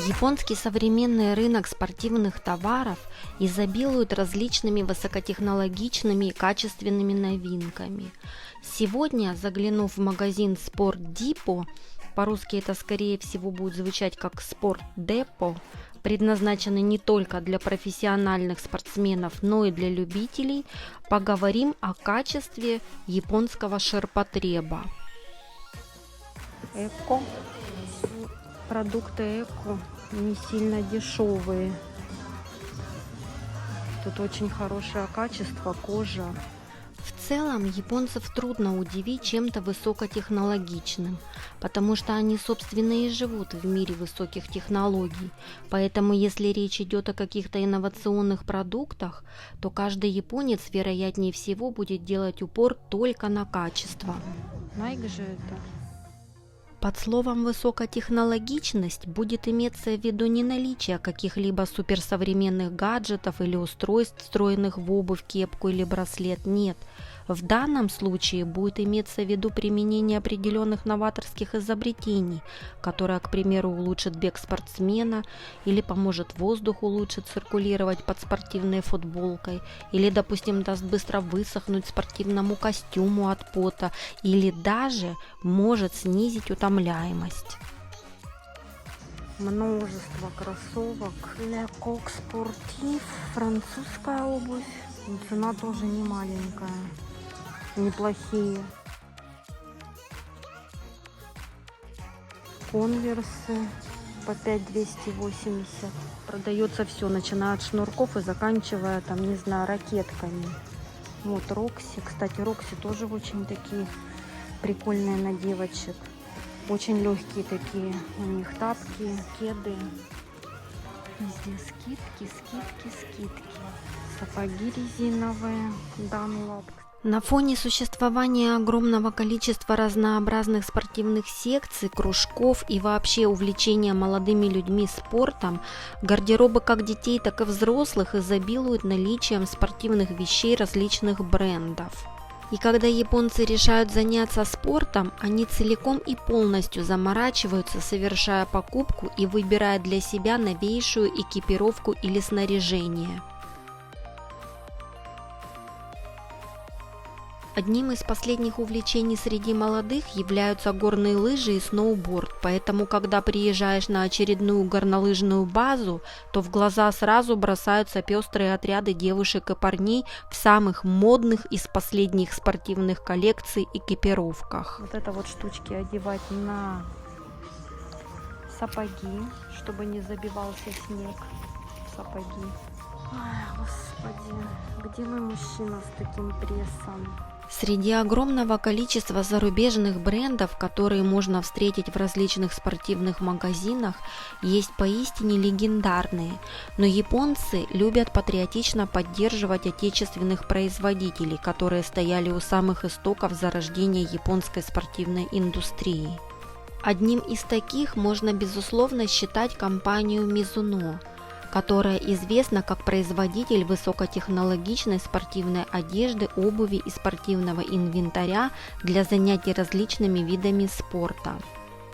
Японский современный рынок спортивных товаров изобилует различными высокотехнологичными и качественными новинками. Сегодня, заглянув в магазин Sport Depot, по-русски это скорее всего будет звучать как Sport Depot, предназначенный не только для профессиональных спортсменов, но и для любителей, поговорим о качестве японского ширпотреба. Эко. Продукты эко не сильно дешевые. Тут очень хорошее качество, кожа. В целом японцев трудно удивить чем-то высокотехнологичным, потому что они, собственно, и живут в мире высоких технологий. Поэтому, если речь идет о каких-то инновационных продуктах, то каждый японец, вероятнее всего, будет делать упор только на качество. Найк же это. Под словом «высокотехнологичность» будет иметься в виду не наличие каких-либо суперсовременных гаджетов или устройств, встроенных в обувь, кепку или браслет. Нет. В данном случае будет иметься в виду применение определенных новаторских изобретений, которое, к примеру, улучшит бег спортсмена или поможет воздуху лучше циркулировать под спортивной футболкой, или, допустим, даст быстро высохнуть спортивному костюму от пота, или даже может снизить утомляемость. Множество кроссовок. Le Coq Sportif, французская обувь. Цена тоже не маленькая. Неплохие. Конверсы по 5280. Продается все, начиная от шнурков и заканчивая, там, не знаю, ракетками. Вот Рокси. Кстати, Рокси тоже очень такие прикольные на девочек. Очень легкие такие у них тапки, кеды. Везде скидки. Сапоги резиновые, Dunlop. На фоне существования огромного количества разнообразных спортивных секций, кружков и вообще увлечения молодыми людьми спортом, гардеробы как детей, так и взрослых изобилуют наличием спортивных вещей различных брендов. И когда японцы решают заняться спортом, они целиком и полностью заморачиваются, совершая покупку и выбирая для себя новейшую экипировку или снаряжение. Одним из последних увлечений среди молодых являются горные лыжи и сноуборд, поэтому, когда приезжаешь на очередную горнолыжную базу, то в глаза сразу бросаются пестрые отряды девушек и парней в самых модных из последних спортивных коллекций экипировках. Вот это вот штучки одевать на сапоги, чтобы не забивался снег. Сапоги. Ой, господи, где мой мужчина с таким прессом? Среди огромного количества зарубежных брендов, которые можно встретить в различных спортивных магазинах, есть поистине легендарные, но японцы любят патриотично поддерживать отечественных производителей, которые стояли у самых истоков зарождения японской спортивной индустрии. Одним из таких можно безусловно считать компанию Mizuno, которая известна как производитель высокотехнологичной спортивной одежды, обуви и спортивного инвентаря для занятий различными видами спорта.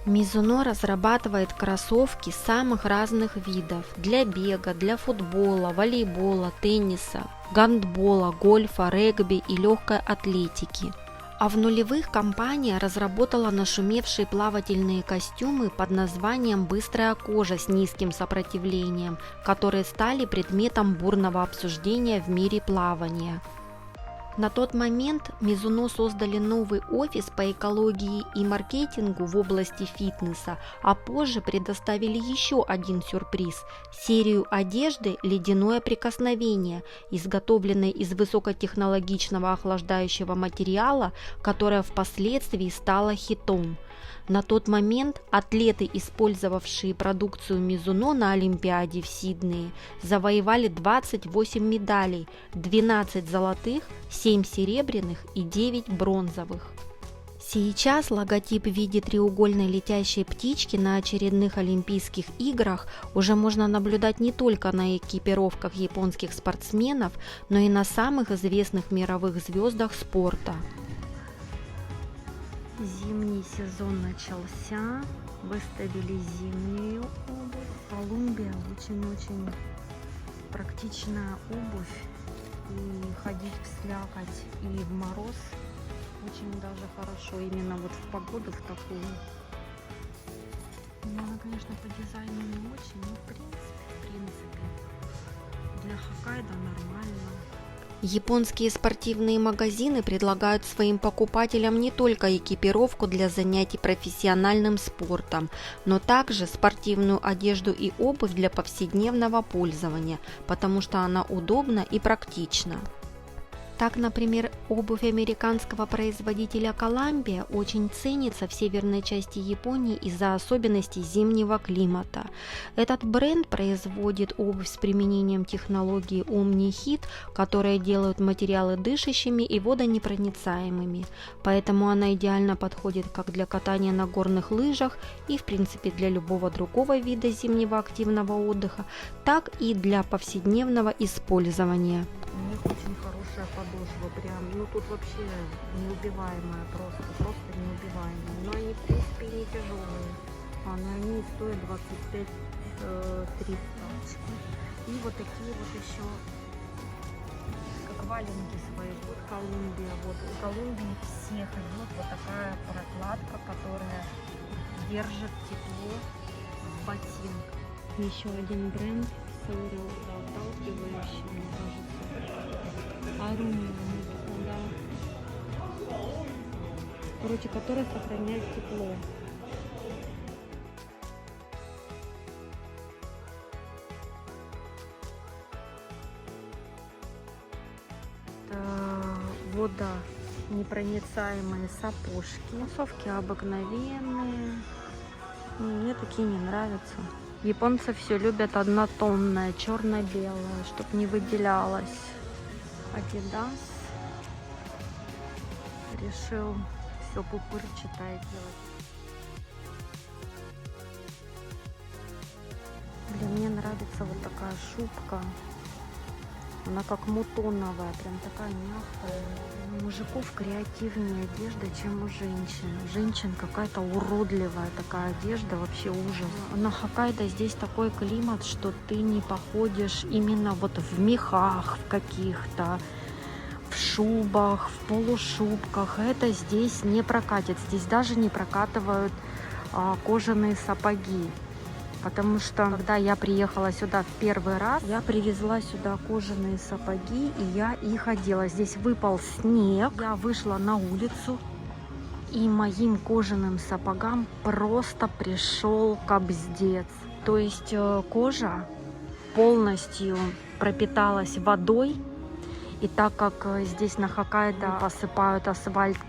Mizuno разрабатывает кроссовки самых разных видов для бега, для футбола, волейбола, тенниса, гандбола, гольфа, регби и легкой атлетики. А в нулевых компания разработала нашумевшие плавательные костюмы под названием «Быстрая кожа» с низким сопротивлением, которые стали предметом бурного обсуждения в мире плавания. На тот момент Mizuno создали новый офис по экологии и маркетингу в области фитнеса, а позже предоставили еще один сюрприз – серию одежды «Ледяное прикосновение», изготовленной из высокотехнологичного охлаждающего материала, которая впоследствии стала хитом. На тот момент атлеты, использовавшие продукцию Mizuno на Олимпиаде в Сиднее, завоевали 28 медалей, 12 золотых, 7 серебряных и 9 бронзовых. Сейчас логотип в виде треугольной летящей птички на очередных Олимпийских играх уже можно наблюдать не только на экипировках японских спортсменов, но и на самых известных мировых звездах спорта. Зимний сезон начался, выставили зимнюю обувь, а очень-очень практичная обувь. И ходить в слякоть и в мороз очень даже хорошо. Именно вот в погоду в такую. Ну, она, конечно, по дизайну не очень, но в принципе, для Хоккайдо нормально. Японские спортивные магазины предлагают своим покупателям не только экипировку для занятий профессиональным спортом, но также спортивную одежду и обувь для повседневного пользования, потому что она удобна и практична. Так, например, обувь американского производителя Columbia очень ценится в северной части Японии из-за особенностей зимнего климата. Этот бренд производит обувь с применением технологии OmniHeat, которые делают материалы дышащими и водонепроницаемыми. Поэтому она идеально подходит как для катания на горных лыжах и, в принципе, для любого другого вида зимнего активного отдыха, так и для повседневного использования. У них очень хорошая подошва, прям, ну тут вообще неубиваемая, просто неубиваемая. Но они, в принципе, не тяжелые. Но они стоят 25-300. И вот такие вот еще, как валенки свои. Вот Колумбия. Вот у Колумбии всех идет вот такая прокладка, которая держит тепло в ботинках. Еще один бренд с аэроотталкивающим, мне кажется. Арумия, да. Короче, которая сохраняет тепло. Водонепроницаемые сапожки. Кроссовки обыкновенные. Мне такие не нравятся. Японцы все любят однотонное, черно-белое, чтобы не выделялось. Adidas решил все пупырчатое делать. Блин, мне нравится вот такая шубка. Она как мутоновая, прям такая мягкая. У мужиков креативнее одежда, чем у женщин. У женщин какая-то уродливая такая одежда, вообще ужас. На Хоккайдо здесь такой климат, что ты не походишь именно вот в мехах в каких-то, в шубах, в полушубках. Это здесь не прокатит. Здесь даже не прокатывают кожаные сапоги. Потому что, когда я приехала сюда в первый раз, я привезла сюда кожаные сапоги, и я их одела. Здесь выпал снег, я вышла на улицу, и моим кожаным сапогам просто пришел кобздец. То есть кожа полностью пропиталась водой, и так как здесь на Хоккайдо посыпают асфальт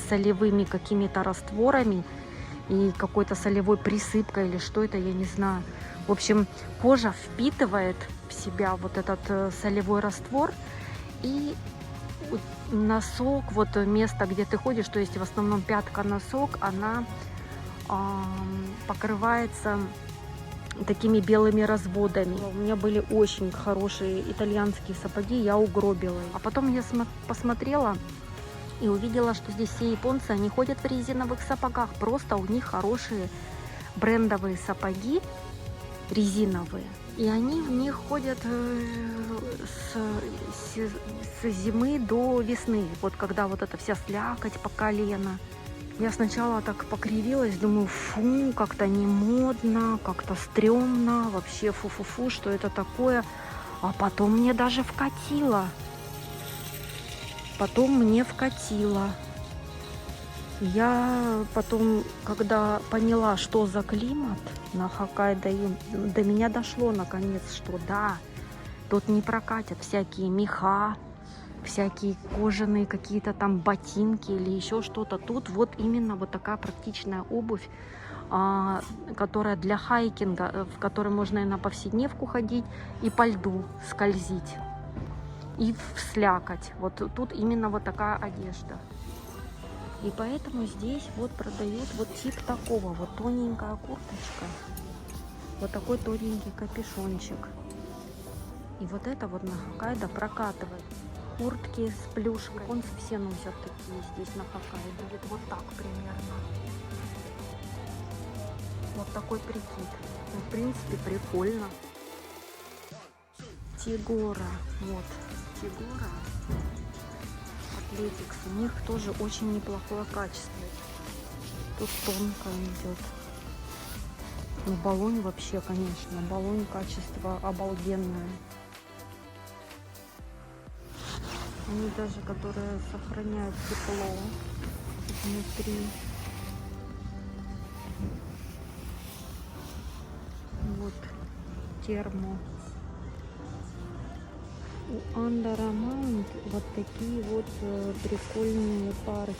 солевыми какими-то растворами, и какой-то солевой присыпкой или что это, я не знаю. В общем, кожа впитывает в себя вот этот солевой раствор, и носок, вот место, где ты ходишь, то есть в основном пятка-носок, она покрывается такими белыми разводами. У меня были очень хорошие итальянские сапоги, я угробила. А потом я посмотрела и увидела, что здесь все японцы, они ходят в резиновых сапогах. Просто у них хорошие брендовые сапоги, резиновые. И они в них ходят с зимы до весны. Вот когда вот эта вся слякоть по колено. Я сначала так покривилась, думаю, фу, как-то не модно, как-то стрёмно, вообще фу-фу-фу, что это такое. А потом мне даже вкатило. Я потом, когда поняла, что за климат на Хоккайдо, до меня дошло наконец, что да, тут не прокатят всякие меха, всякие кожаные какие-то там ботинки или еще что-то. Тут вот именно вот такая практичная обувь, которая для хайкинга, в которой можно и на повседневку ходить, и по льду скользить. И в слякоть. Вот тут именно вот такая одежда. И поэтому здесь вот продают вот тип такого. Вот тоненькая курточка. Вот такой тоненький капюшончик. И вот это вот на Хоккайдо прокатывает. Куртки с плюшкой. Японцы все носят такие здесь на Хоккайдо. Вот так примерно. Вот такой прикид. Ну, в принципе, прикольно. Тигора. Вот, Тигора. Атлетикс. У них тоже очень неплохое качество. Тут тонко идет. Ну, Болонь вообще, конечно. Болонь качество обалденное. Они даже, которые сохраняют тепло внутри. Вот термо. У Under Armour вот такие вот прикольные парки,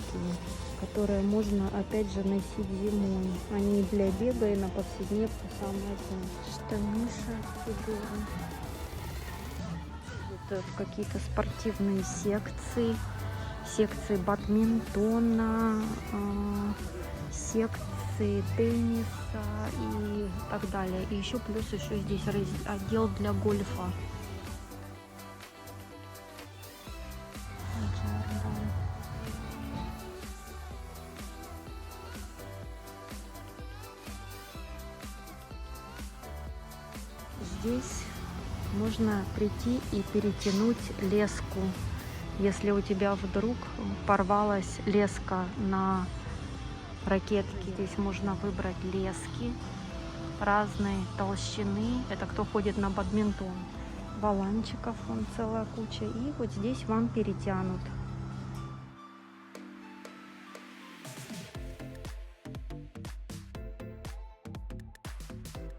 которые можно опять же носить зимой. Они для бега и на повседневку самое то. Штаниша Тигора. Вот какие-то спортивные секции. Секции бадминтона, секции тенниса и так далее. И еще плюс еще здесь отдел для гольфа. Здесь можно прийти и перетянуть леску. Если у тебя вдруг порвалась леска на ракетке, здесь можно выбрать лески разной толщины. Это кто ходит на бадминтон. Валанчиков вон целая куча. И вот здесь вам перетянут.